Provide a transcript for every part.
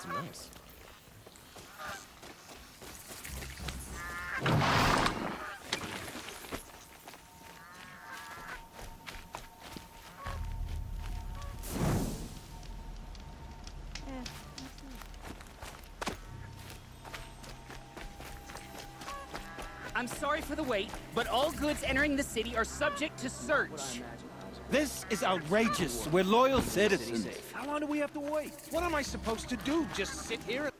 It's nice. I'm sorry for the wait, but all goods entering the city are subject to search. This is outrageous. We're loyal citizens. How long do we have to wait? What am I supposed to do? Just sit here and...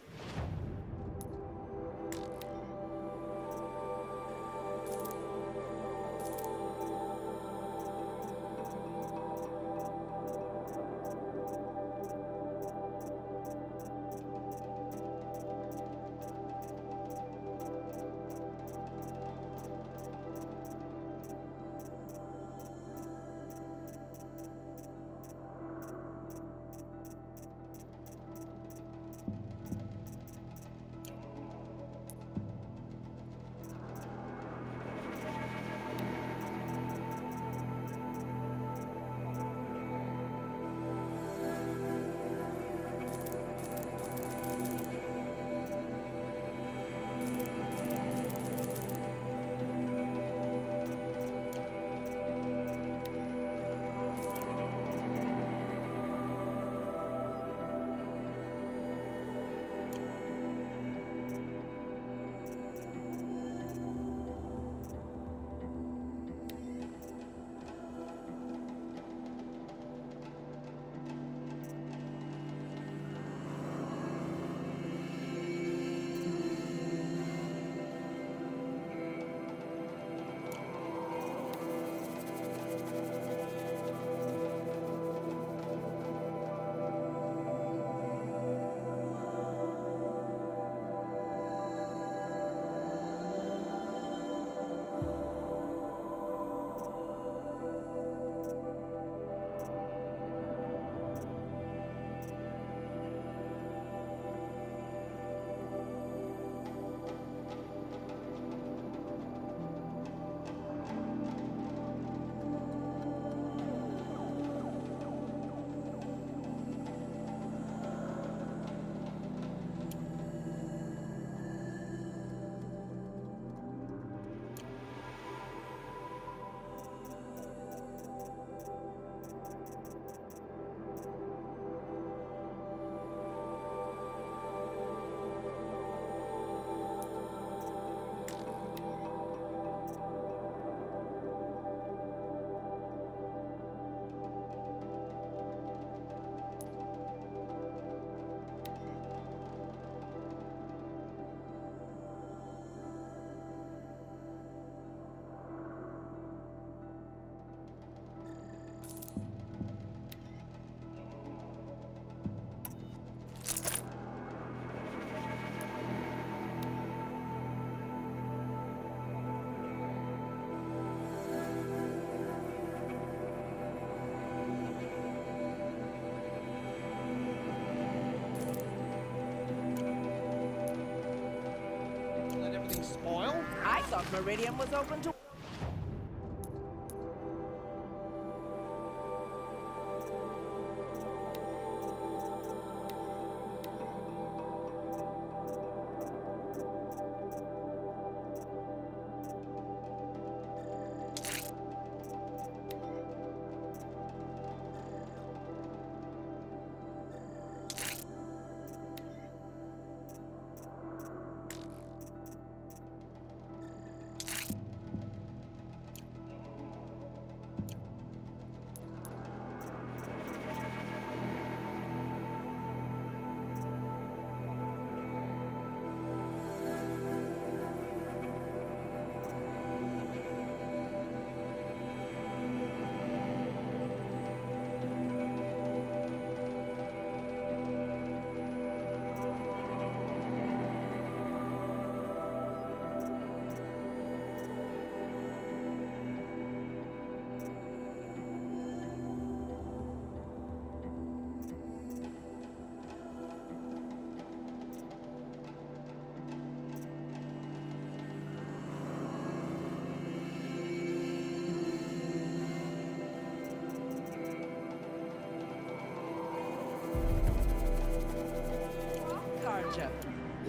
Let everything spoil? I thought Meridian was open to...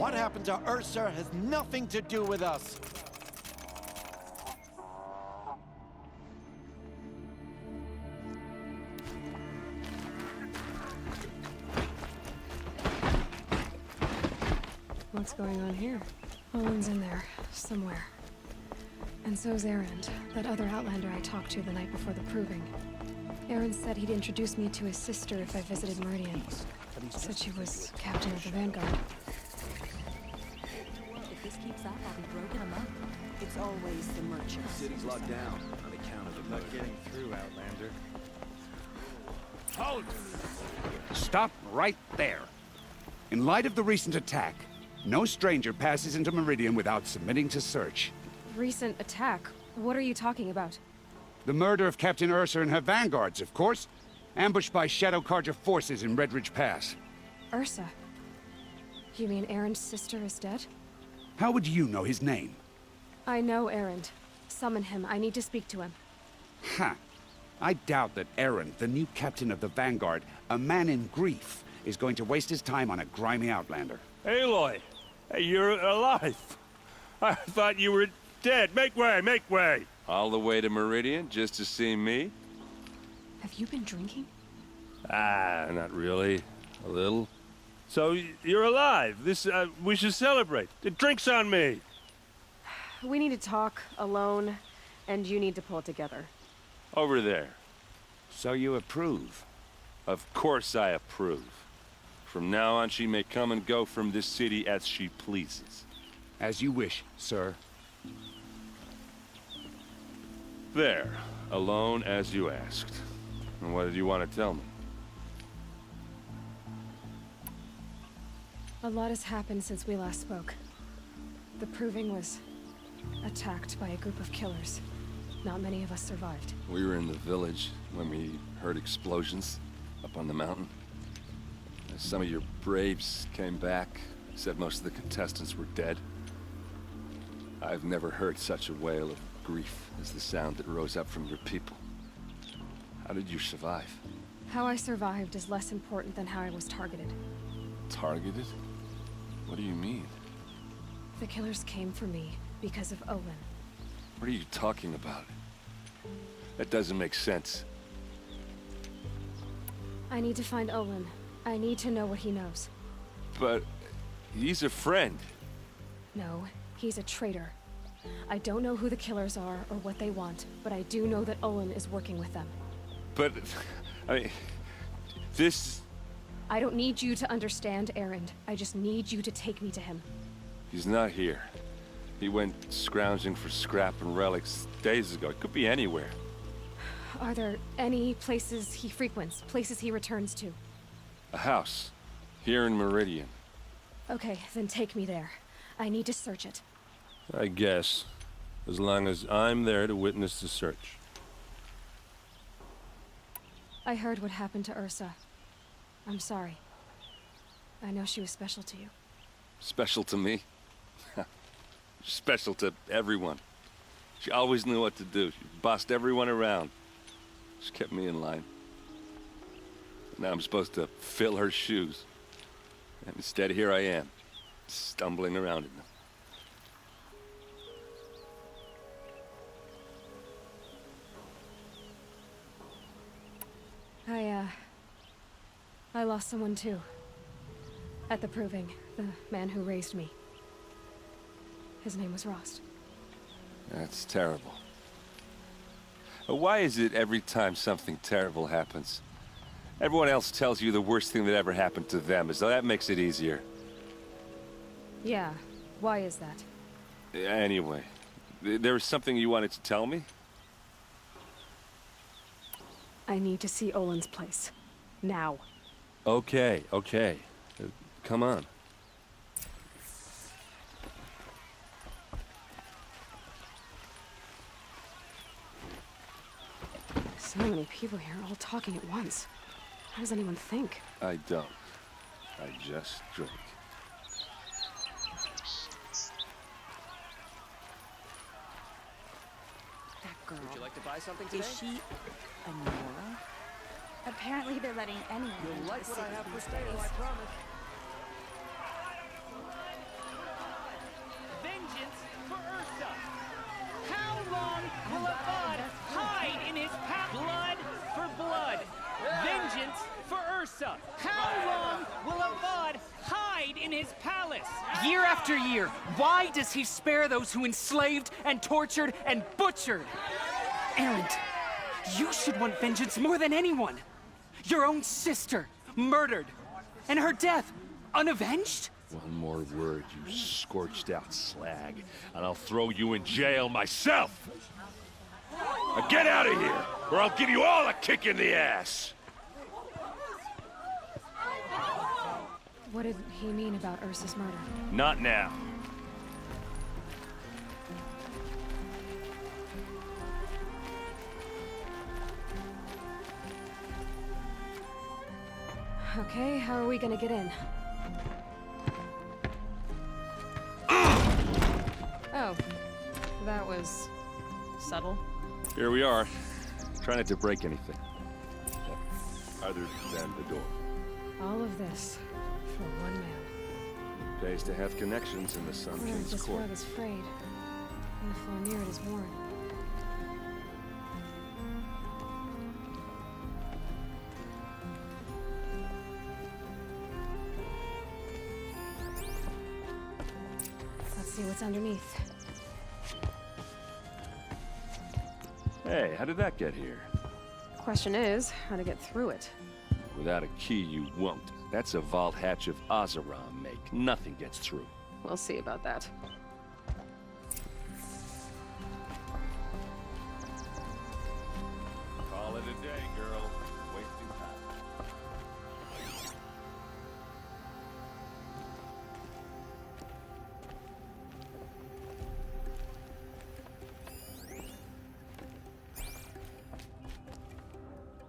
What happened to Ursa has nothing to do with us. What's going on here? Owen's in there, somewhere. And so's Erend, that other Outlander I talked to the night before the proving. Erend said he'd introduce me to his sister if I visited Meridian. Said she was captain of the Vanguard. If this keeps up, I'll be broken them up. It's always the merchants. City's locked down on account of the Not murder. getting through, Outlander. Hold! Stop right there. In light of the recent attack, no stranger passes into Meridian without submitting to search. Recent attack? What are you talking about? The murder of Captain Ursa and her vanguards, of course. Ambushed by Shadow Carja forces in Redridge Pass. Ursa? You mean Erend's sister is dead? How would you know his name? I know Erend. Summon him. I need to speak to him. Ha! I doubt that Erend, the new captain of the Vanguard, a man in grief, is going to waste his time on a grimy Outlander. Aloy! Hey, you're alive! I thought you were dead. Make way, make way! All the way to Meridian just to see me? Have you been drinking? Ah, not really. A little. So, you're alive. We should celebrate. The drink's on me. We need to talk, alone, and you need to pull it together. Over there. So you approve? Of course I approve. From now on, she may come and go from this city as she pleases. As you wish, sir. There. Alone as you asked. And what did you want to tell me? A lot has happened since we last spoke. The Proving was attacked by a group of killers. Not many of us survived. We were in the village when we heard explosions up on the mountain. Some of your braves came back, said most of the contestants were dead. I've never heard such a wail of grief as the sound that rose up from your people. How did you survive? How I survived is less important than how I was targeted. Targeted? What do you mean? The killers came for me because of Olin. What are you talking about? That doesn't make sense. I need to find Olin. I need to know what he knows. But he's a friend. No, he's a traitor. I don't know who the killers are or what they want, but I do know that Olin is working with them. But, I mean, this... I don't need you to understand, Erend. I just need you to take me to him. He's not here. He went scrounging for scrap and relics days ago. It could be anywhere. Are there any places he frequents, places he returns to? A house. Here in Meridian. Okay, then take me there. I need to search it. I guess. As long as I'm there to witness the search. I heard what happened to Ursa. I'm sorry. I know she was special to you. Special to me? Special to everyone. She always knew what to do. She bossed everyone around. She kept me in line. Now I'm supposed to fill her shoes. And instead, here I am, stumbling around in them. I lost someone too. At the Proving, the man who raised me. His name was Rost. That's terrible. Why is it every time something terrible happens, everyone else tells you the worst thing that ever happened to them, as though that makes it easier? Yeah, why is that? Anyway, there was something you wanted to tell me? I need to see Olin's place. Now. Okay. Come on. So many people here, all talking at once. How does anyone think? I don't. I just drink. That girl. Would you like to buy something today? Is she a Nora? Apparently they're letting anyone into the city these days. for Ursa? How long will Avad hide in his blood for blood? Vengeance for Ursa. How long will Avad hide in his palace? Year after year, why does he spare those who enslaved and tortured and butchered? Erend, you should want vengeance more than anyone. Your own sister, murdered, and her death, unavenged? One more word, you scorched out slag, and I'll throw you in jail myself! Now get out of here, or I'll give you all a kick in the ass! What did he mean about Ursa's murder? Not now. Okay, how are we gonna get in? Oh, that was subtle. Here we are. Try not to break anything. Other than the door. All of this for one man. Pays to have connections in the Sun King's This court. rug is frayed, and the floor near it is worn. Let's see what's underneath. Hey, how did that get here? Question is, how to get through it. Without a key, you won't. That's a vault hatch of Oseram make. Nothing gets through. We'll see about that. Call it a day, girl. Wasting time.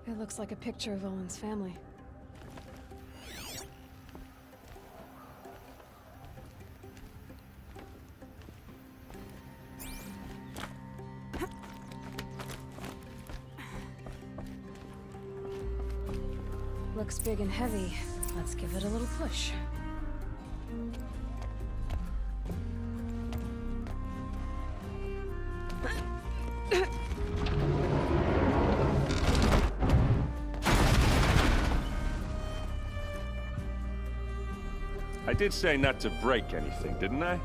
It looks like a picture of Olin's family. Looks big and heavy. Let's give it a little push. I did say not to break anything, didn't I?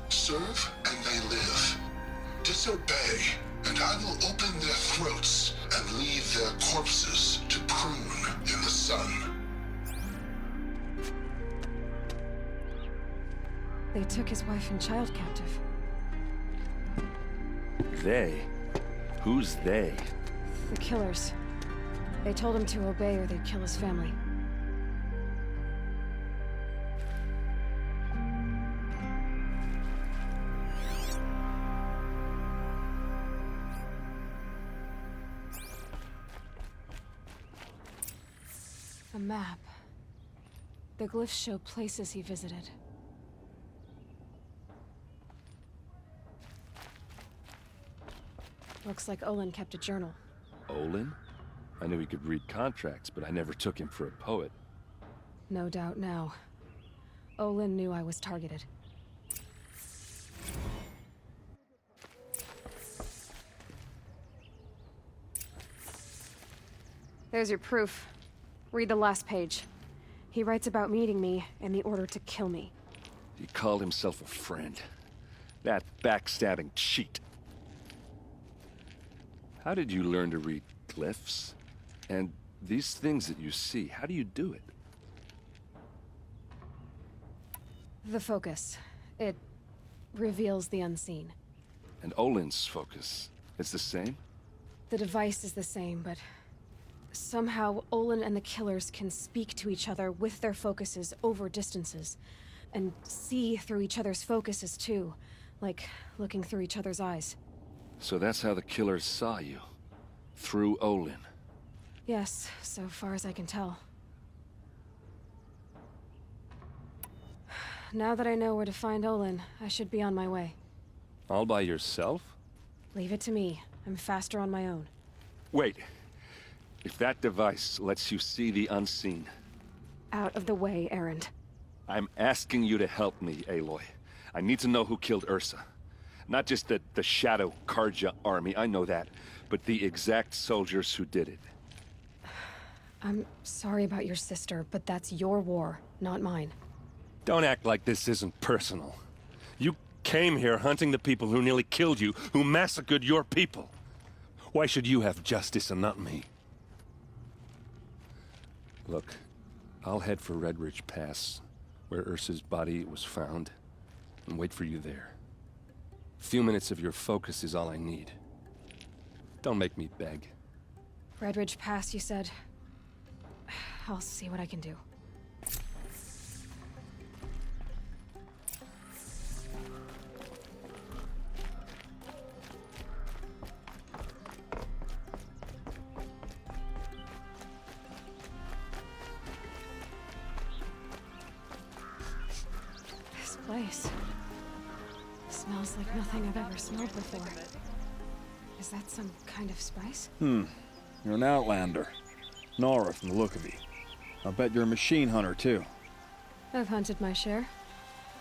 Serve and they live. Disobey, and I will open their throats and leave their corpses to prune in the sun. They took his wife and child captive. They? Who's they? The killers. They told him to obey or they'd kill his family. A map. The glyphs show places he visited. Looks like Olin kept a journal. Olin? I knew he could read contracts, but I never took him for a poet. No doubt now. Olin knew I was targeted. There's your proof. Read the last page. He writes about meeting me and the order to kill me. He called himself a friend. That backstabbing cheat. How did you learn to read glyphs? And these things that you see, how do you do it? The focus. It reveals the unseen. And Olin's focus is the same? The device is the same, but somehow Olin and the killers can speak to each other with their focuses over distances. And see through each other's focuses, too. Like, looking through each other's eyes. So that's how the killers saw you. Through Olin. Yes, so far as I can tell. Now that I know where to find Olin, I should be on my way. All by yourself? Leave it to me. I'm faster on my own. Wait. If that device lets you see the unseen... Out of the way, Erend. I'm asking you to help me, Aloy. I need to know who killed Ursa. Not just the Shadow Karja army, I know that, but the exact soldiers who did it. I'm sorry about your sister, but that's your war, not mine. Don't act like this isn't personal. You came here hunting the people who nearly killed you, who massacred your people. Why should you have justice and not me? Look, I'll head for Red Ridge Pass, where Ursa's body was found, and wait for you there. A few minutes of your focus is all I need. Don't make me beg. Red Ridge Pass, you said? I'll see what I can do. This place smells like nothing I've ever smelled before. Is that some kind of spice? You're an outlander. Nora from the look of you. I'll bet you're a machine hunter, too. I've hunted my share.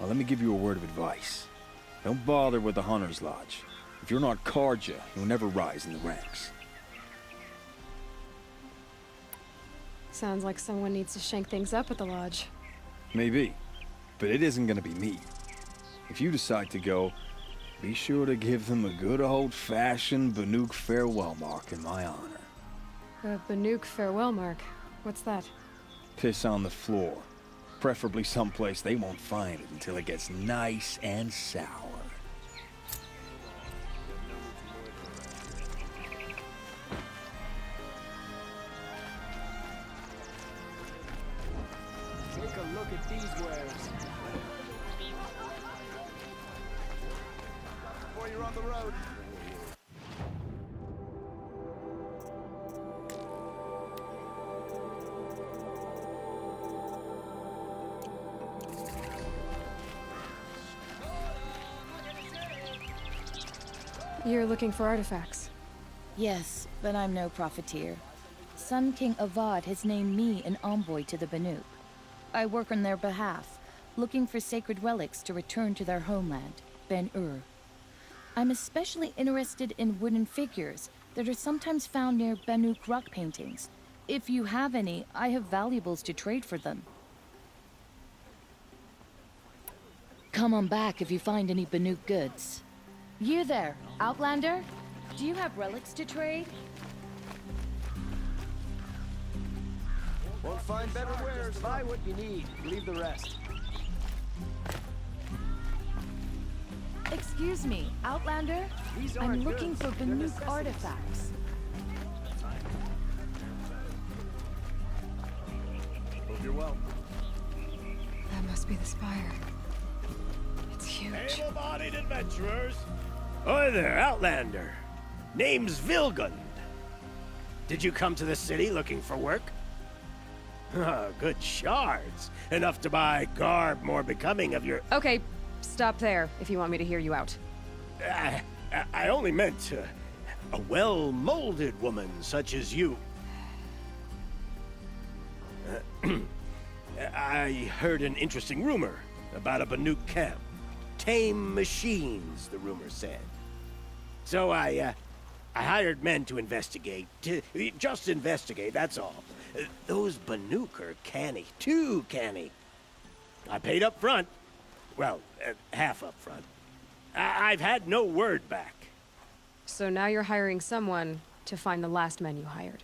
Well, let me give you a word of advice. Don't bother with the Hunter's Lodge. If you're not Karja, you'll never rise in the ranks. Sounds like someone needs to shank things up at the lodge. Maybe. But it isn't gonna be me. If you decide to go, be sure to give them a good old-fashioned Banuk farewell mark in my honor. A Banuk farewell mark. What's that? Piss on the floor. Preferably someplace they won't find it until it gets nice and sour. Take a look at these wares. Before you're on the road. You're looking for artifacts. Yes, but I'm no profiteer. Sun King Avad has named me an envoy to the Banuk. I work on their behalf, looking for sacred relics to return to their homeland, Ben-Ur. I'm especially interested in wooden figures that are sometimes found near Banuk rock paintings. If you have any, I have valuables to trade for them. Come on back if you find any Banuk goods. You there, Outlander? Do you have relics to trade? Won't find better wares. Buy what you need. Leave the rest. Excuse me, Outlander? These I'm aren't looking goods. for They're Banuk necessities. artifacts. Hope you're well. That must be the spire. It's huge. Able-bodied adventurers. Hi there, Outlander. Name's Vilgund. Did you come to the city looking for work? Good shards. Enough to buy garb more becoming of your... Okay, stop there if you want me to hear you out. I only meant a well-molded woman such as you. I heard an interesting rumor about a Banuk camp. Tame machines, the rumor said. So I hired men to investigate. Just investigate, that's all. Those Banuk are canny, too canny. I paid up front. Well, half up front. I've had no word back. So now you're hiring someone to find the last men you hired.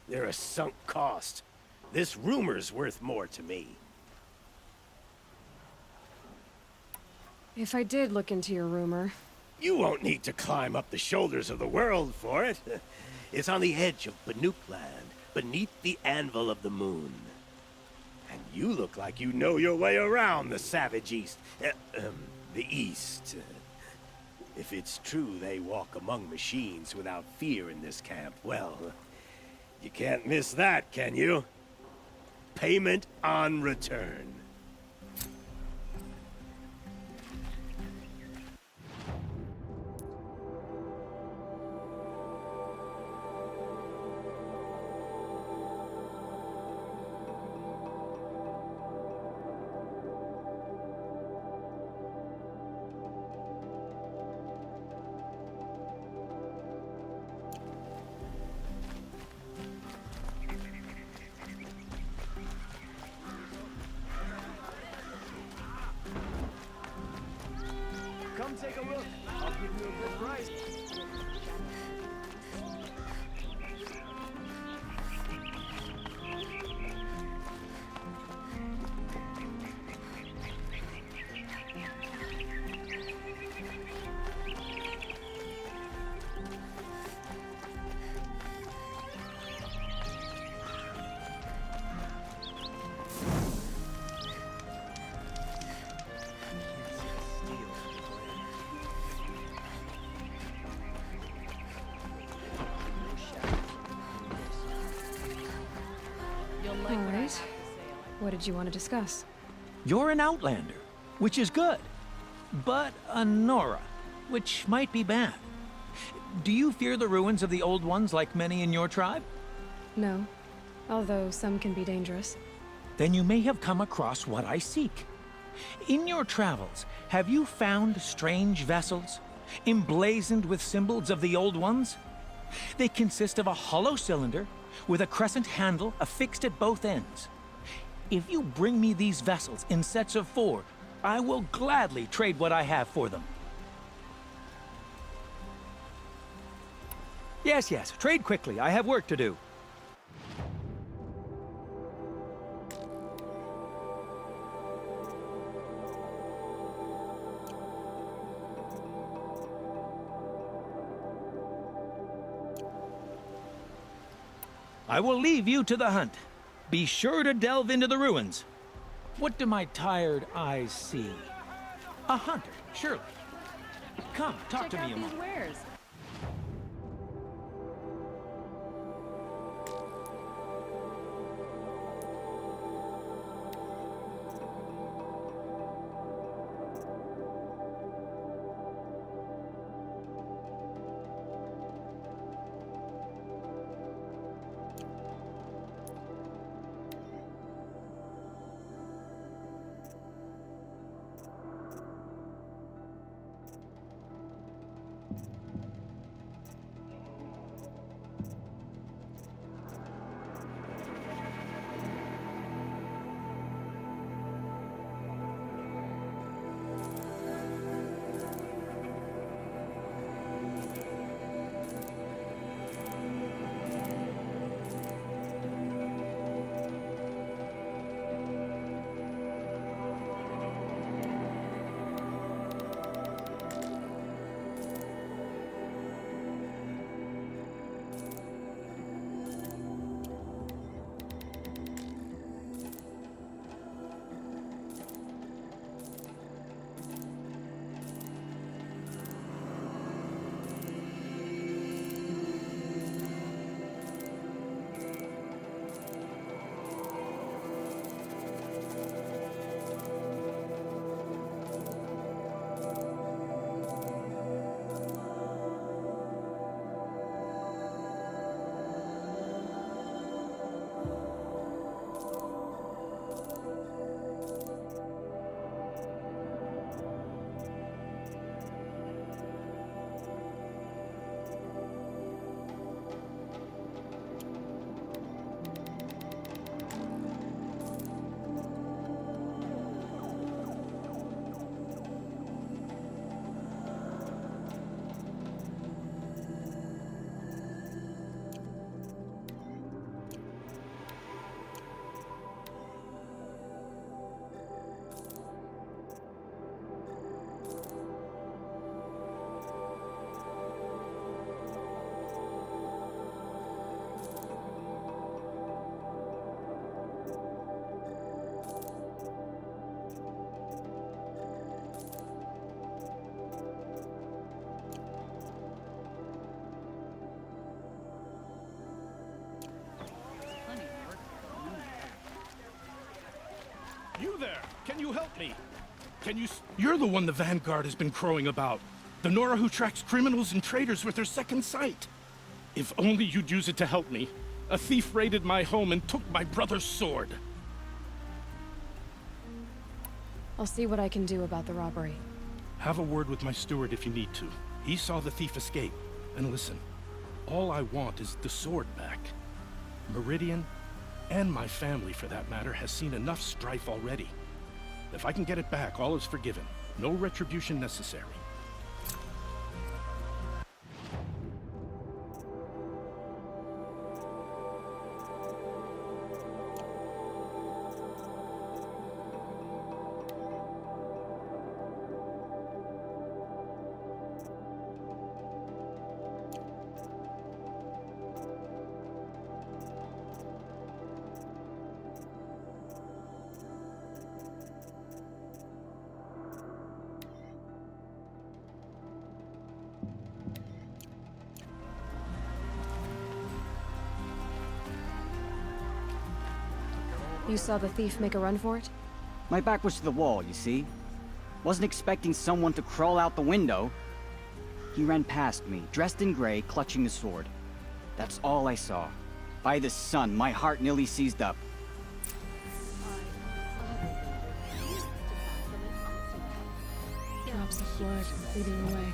They're a sunk cost. This rumor's worth more to me. If I did look into your rumor... You won't need to climb up the shoulders of the world for it. It's on the edge of Banuk land, beneath the anvil of the moon. And You look like you know your way around the savage East. The East. If it's true they walk among machines without fear in this camp, well, you can't miss that, can you? Payment on return. Come take a look. I'll give you a good price. All right. What did you want to discuss? You're an outlander, which is good. But a Nora, which might be bad. Do you fear the ruins of the Old Ones like many in your tribe? No. Although some can be dangerous. Then you may have come across what I seek. In your travels, have you found strange vessels, emblazoned with symbols of the Old Ones? They consist of a hollow cylinder with a crescent handle affixed at both ends. If you bring me these vessels in sets of 4, I will gladly trade what I have for them. Yes, trade quickly. I have work to do. I will leave you to the hunt. Be sure to delve into the ruins. What do my tired eyes see? A hunter, surely. Come, talk to me a moment. Wares. You there! Can you help me? You're the one the Vanguard has been crowing about. The Nora who tracks criminals and traitors with her second sight. If only you'd use it to help me. A thief raided my home and took my brother's sword. I'll see what I can do about the robbery. Have a word with my steward if you need to. He saw the thief escape. And listen, all I want is the sword back. Meridian, and my family for that matter, has seen enough strife already. If I can get it back, all is forgiven. No retribution necessary. You saw the thief make a run for it? My back was to the wall, you see? Wasn't expecting someone to crawl out the window. He ran past me, dressed in gray, clutching the sword. That's all I saw. By the sun, my heart nearly seized up. Drops of blood leading away.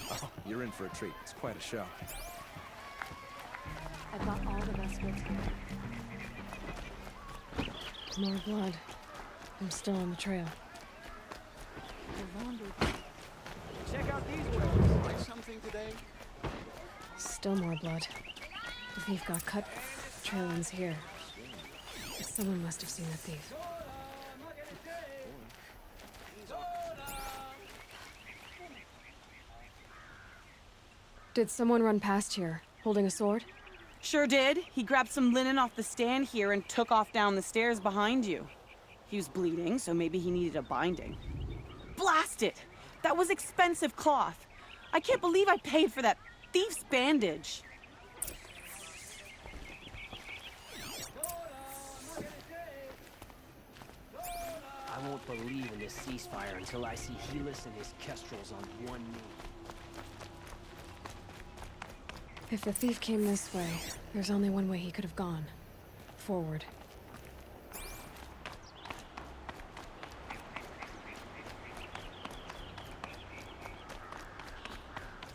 Oh, you're in for a treat. It's quite a show. I bought all the best goods here. More blood. I'm still on the trail. Check out these ones. Like something today? Still more blood. The thief got cut. Trail ends here. Someone must have seen the thief. Did someone run past here, holding a sword? Sure did. He grabbed some linen off the stand here and took off down the stairs behind you. He was bleeding, so maybe he needed a binding. Blast it! That was expensive cloth. I can't believe I paid for that thief's bandage. I won't believe in this ceasefire until I see Helis and his kestrels on one knee. If the thief came this way, there's only one way he could have gone. Forward.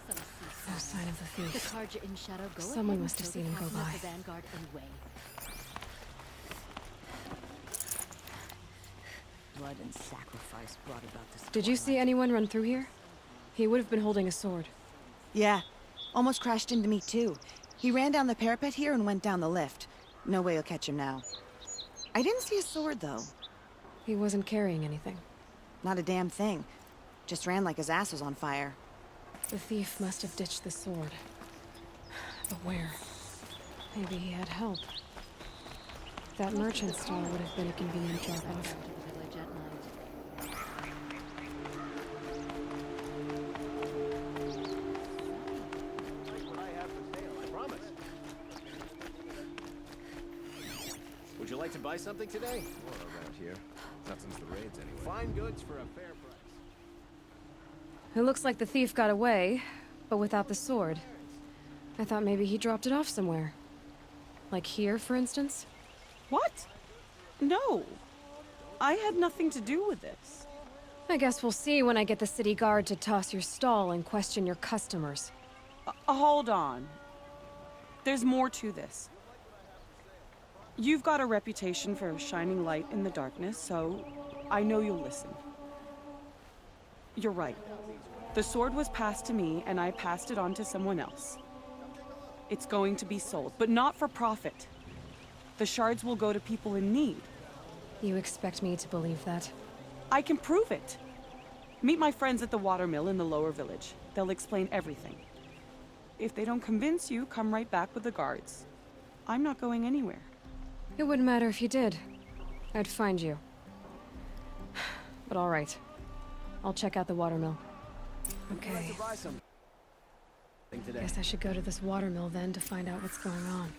No sign of the thief. Someone must have seen him go by. Blood and sacrifice brought about this. Did you see anyone run through here? He would have been holding a sword. Yeah. Almost crashed into me, too. He ran down the parapet here and went down the lift. No way you'll catch him now. I didn't see a sword, though. He wasn't carrying anything. Not a damn thing. Just ran like his ass was on fire. The thief must have ditched the sword. But where? Maybe he had help. That merchant stall would have been a convenient drop-off. Would you like to buy something today? Or around here. Not since the raids, anyway. Fine goods for a fair price. It looks like the thief got away, but without the sword. I thought maybe he dropped it off somewhere. Like here, for instance? What? No. I had nothing to do with this. I guess we'll see when I get the city guard to toss your stall and question your customers. Hold on. There's more to this. You've got a reputation for shining light in the darkness, so I know you'll listen. You're right. The sword was passed to me, and I passed it on to someone else. It's going to be sold, but not for profit. The shards will go to people in need. You expect me to believe that? I can prove it. Meet my friends at the watermill in the lower village. They'll explain everything. If they don't convince you, come right back with the guards. I'm not going anywhere. It wouldn't matter if you did. I'd find you. But all right. I'll check out the watermill. Okay. Guess I should go to this watermill then to find out what's going on.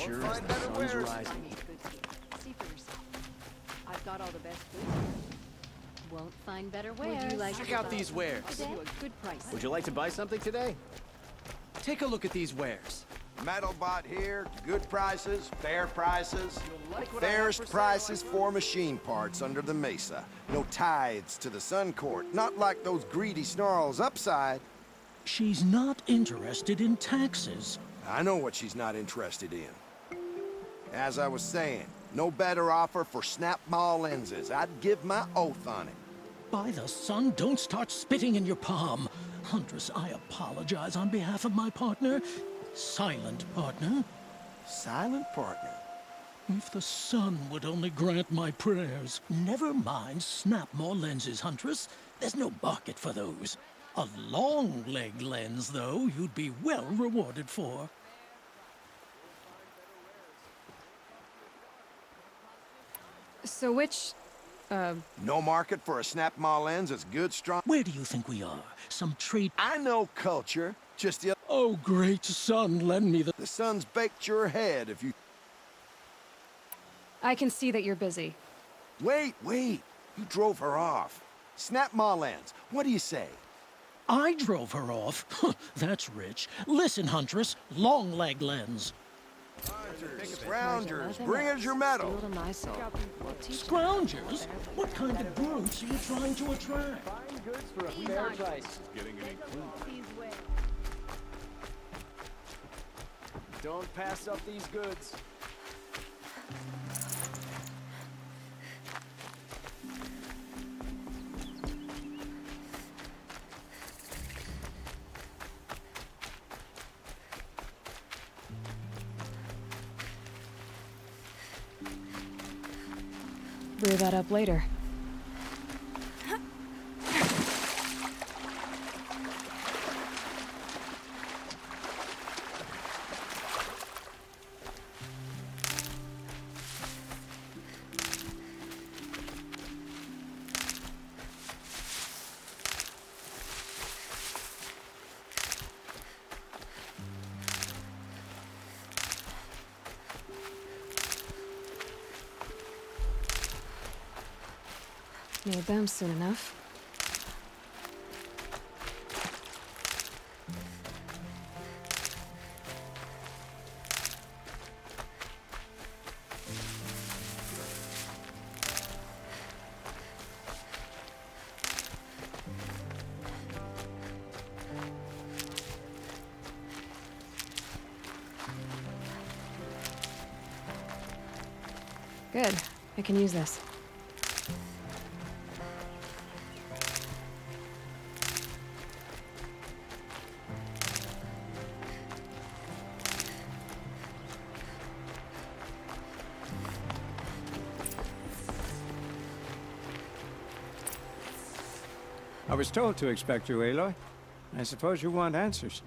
Sure as the sun's rising. See for yourself. I've got all the best boots. Won't find better wares. Would you like Check out these wares. Today? Good price. Would you like to buy something today? Take a look at these wares. Metalbot here, good prices, fair prices. Like what I have Fairest for sale, prices for machine parts under the mesa. No tithes to the Sun Court, not like those greedy snarls upside. She's not interested in taxes. I know what she's not interested in. As I was saying, no better offer for snap ball lenses. I'd give my oath on it. By the sun, don't start spitting in your palm. Huntress, I apologize on behalf of my partner. Silent partner. Silent partner? If the sun would only grant my prayers. Never mind snap more lenses, Huntress. There's no market for those. A long leg lens, though, you'd be well rewarded for. So which, No market for a snap maw lens is good, strong... Where do you think we are? Some trade... I know culture. Just the... Oh, great sun, lend me the... The sun's baked your head if you... I can see that you're busy. Wait. You drove her off. Snap maw lens. What do you say? I drove her off? That's rich. Listen, Huntress, long leg lens. Scroungers, bring us your medal. Scroungers? What kind of brutes are you trying to attract? Buying goods for a fair price. Getting any clue. Don't pass up these goods. Brew that up later. Need them soon enough. Good. I can use this. was told to expect you, Aloy. I suppose you want answers.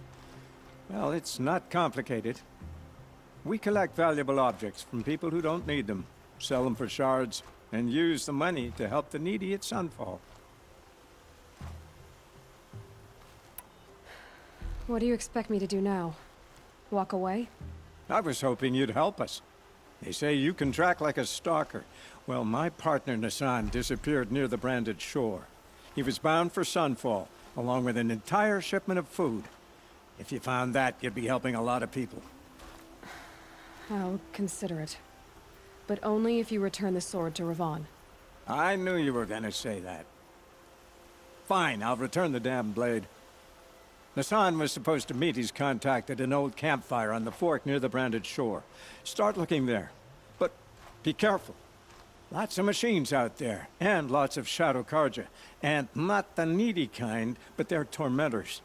Well, it's not complicated. We collect valuable objects from people who don't need them, sell them for shards, and use the money to help the needy at Sunfall. What do you expect me to do now? Walk away? I was hoping you'd help us. They say you can track like a stalker. Well, my partner Nassan disappeared near the branded shore. He was bound for Sunfall, along with an entire shipment of food. If you found that, you'd be helping a lot of people. I'll consider it. But only if you return the sword to Ravon. I knew you were gonna say that. Fine, I'll return the damn blade. Nassan was supposed to meet his contact at an old campfire on the fork near the branded shore. Start looking there. But be careful. Lots of machines out there, and lots of Shadow Carja. And not the needy kind, but they're tormentors.